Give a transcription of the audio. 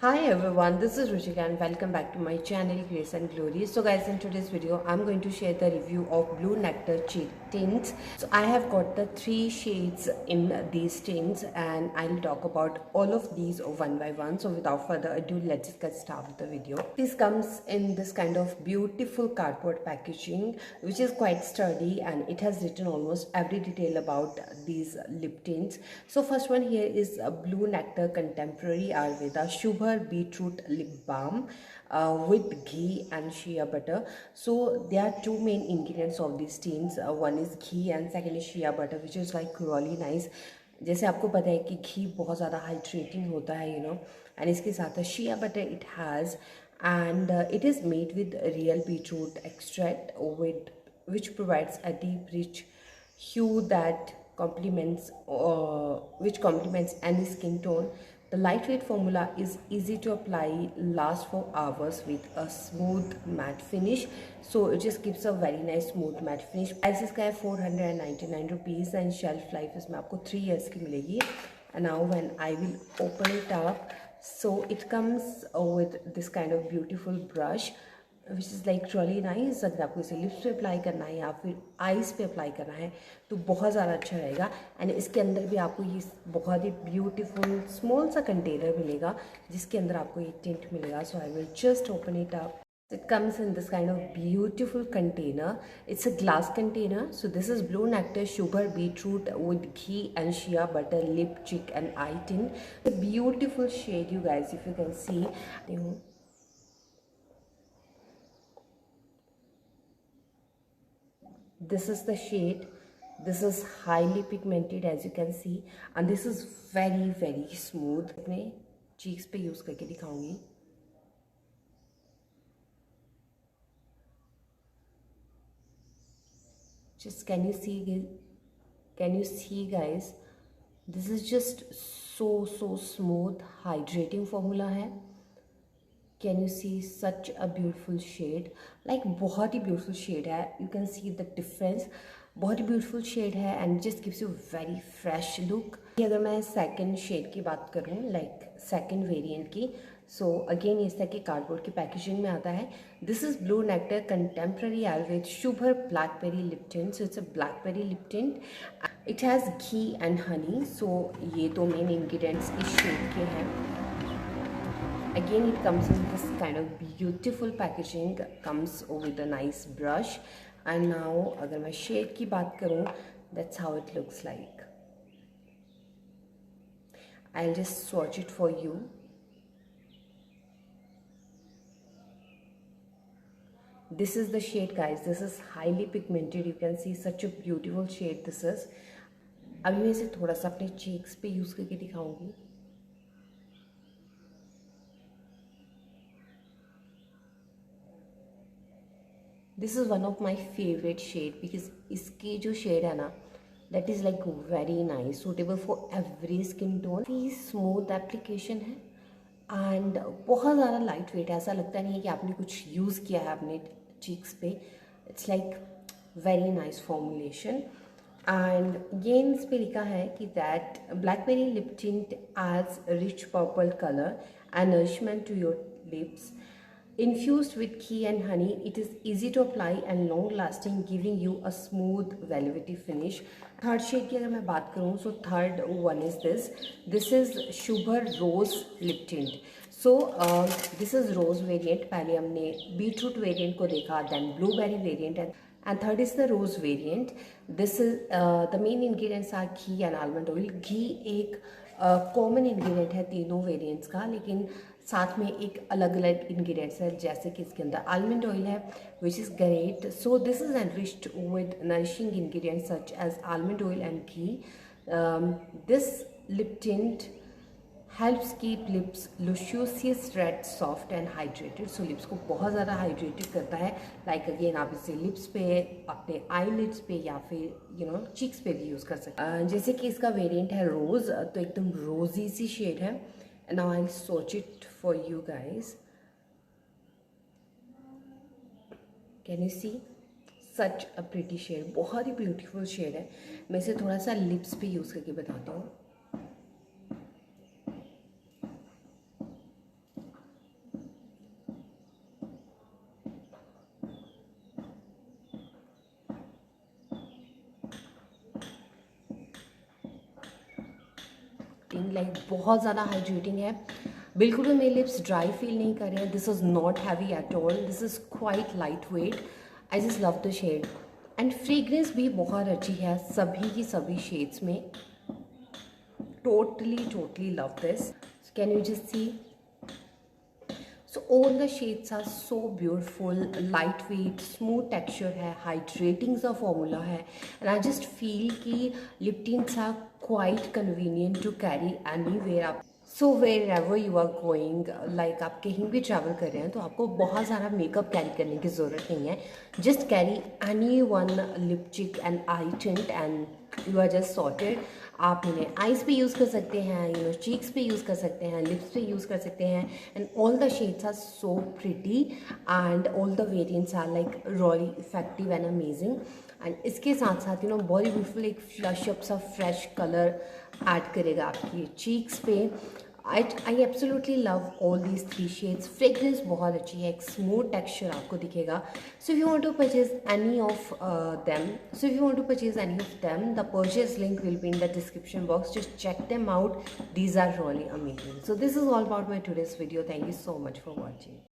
Hi everyone, this is Ruchika and welcome back to my channel Grace and Glory. So guys, in today's video I'm going to share the review of Blue Nectar cheek tints. So I have got the 3 shades in these tints and I'll talk about all of these one by one. So without further ado, let's just get started with the video. This comes in this kind of beautiful cardboard packaging which is quite sturdy and it has written almost every detail about these lip tints. So first one here is a Blue Nectar Contemporary Ayurveda Shubha beetroot lip balm with ghee and shea butter. So there are two main ingredients of these tints. One is ghee and second is shea butter, which is like really nice. जैसे आपको पता है कि घी बहुत ज़्यादा hydrating होता है and इसके साथ shea butter it has, and it is made with real beetroot extract with which provides a deep rich hue that complements any skin tone. The lightweight formula is easy to apply, lasts for hours with a smooth matte finish. So it just gives a very nice smooth matte finish. Price इसका है 499 rupees and shelf life इसमें आपको 3 years की मिलेगी. And now when I will open it up, so it comes with this kind of beautiful brush which is like really nice. अगर आपको इसे lips पे अप्लाई करना है या फिर आईज पे अप्लाई करना है तो बहुत ज़्यादा अच्छा रहेगा. एंड इसके अंदर भी आपको ये बहुत ही ब्यूटीफुल स्मॉल सा कंटेनर मिलेगा जिसके अंदर आपको ये टिंट मिलेगा. So I will just open it up. It comes in this kind of beautiful container. It's a glass container. So this is Blue Nectar Sugar Beetroot with ghee and shea butter lip cheek and eye tint. A beautiful shade, you guys, if you can see. This is the shade. This is highly pigmented as you can see, and this is very smooth. अपने cheeks पे use करके दिखाऊंगी. Just can you see guys, this is just so smooth hydrating formula है. Can you see such a beautiful shade? Like बहुत ही beautiful shade है. You can see the difference. बहुत ही beautiful shade है and just gives you very fresh look. अगर मैं second shade की बात करूँ, like second variant की, so again इस तरह के कार्डबोर्ड की पैकेजिंग में आता है. This is Blue Nectar Contemporary Ayurveda Sugar Blackberry Lip Tint. So it's a blackberry lip tint. It has ghee and honey. So ये दो main ingredients इस shade के हैं. Again it comes in this kind of beautiful packaging, comes with a nice brush. And now अगर मैं shade की बात करूँ, that's how it looks like. I'll just swatch it for you. This is the shade guys. This is highly pigmented. You can see such a beautiful shade this is. अभी मैं इसे थोड़ा सा अपने cheeks पे use करके दिखाऊंगी. This is one of my favorite shade because इसकी जो shade है ना, that is like very nice, suitable for every skin tone. Smooth application है and बहुत ज़्यादा लाइट वेट है. ऐसा लगता नहीं है कि आपने कुछ यूज़ किया है अपने cheeks पे. It's like very nice formulation. And again इस पे लिखा है कि that blackberry lip tint adds rich purple color and nourishment to your lips. Infused with ghee and honey, it is easy to apply and long lasting, giving you a smooth velvety finish. Third shade की अगर मैं बात करूँ, so third one is this. This is Sugar Rose Lip Tint. So this is rose variant. पहले हमने beetroot variant को देखा, then blueberry variant, and third is the rose variant. This is the main ingredients are ghee and almond oil. Ghee एक common ingredient है तीनों variants का, लेकिन साथ में एक अलग अलग इंग्रेडिएंट्स है. जैसे कि इसके अंदर आलमंड ऑयल है which is great. So this is enriched with nourishing ingredients such as almond oil and ghee. This lip tint helps keep lips luscious red soft and hydrated. So lips को बहुत ज़्यादा hydrated करता है. Like again आप इसे lips पे, अपने आई leads पे या फिर चीक्स पे भी यूज़ कर सकते हैं. जैसे कि इसका वेरिएंट है रोज़, तो एकदम रोजी सी शेड है. Now I will swatch it for you guys. Can you see such a pretty shade. बहुत ही ब्यूटीफुल शेड है. मैं इसे थोड़ा सा लिप्स पे यूज़ करके बताती हूँ. लाइक बहुत ज़्यादा हाइड्रेटिंग है, बिल्कुल भी मेरे लिप्स ड्राई फील नहीं कर रहे हैं. This is not heavy at all, this is quite light weight. I just love the shade and fragrance भी बहुत अच्छी है सभी की सभी शेड्स में. Totally love this. So can you just see? So all the shades are so beautiful, lightweight, smooth texture है, hydrating सा formula है, and I just feel कि lip tints are quite convenient to carry anywhere up. So wherever you are going, like आप कहीं भी travel कर रहे हैं तो आपको बहुत सारा मेकअप कैरी करने की ज़रूरत नहीं है. Just carry any one lipstick and eye tint and you are just sorted. आप इन्हें आइज़ पे यूज़ कर सकते हैं, चीक्स पे यूज़ कर सकते हैं, लिप्स पे यूज़ कर सकते हैं. And all the shades are so pretty and all the variants are like really effective and amazing. And इसके साथ साथ बहुत ब्यूटीफुल एक फ्लश अप सा फ्रेश कलर ऐड करेगा आपकी चीक्स पे. I absolutely love all these 3 shades. Fragrance बहुत अच्छी है, एक स्मूथ टेक्सचर आपको दिखेगा. So if you want to purchase any of them, the purchase link will be in the description box. Just check them out. These are really amazing. So this is all about my today's video. Thank you so much for watching.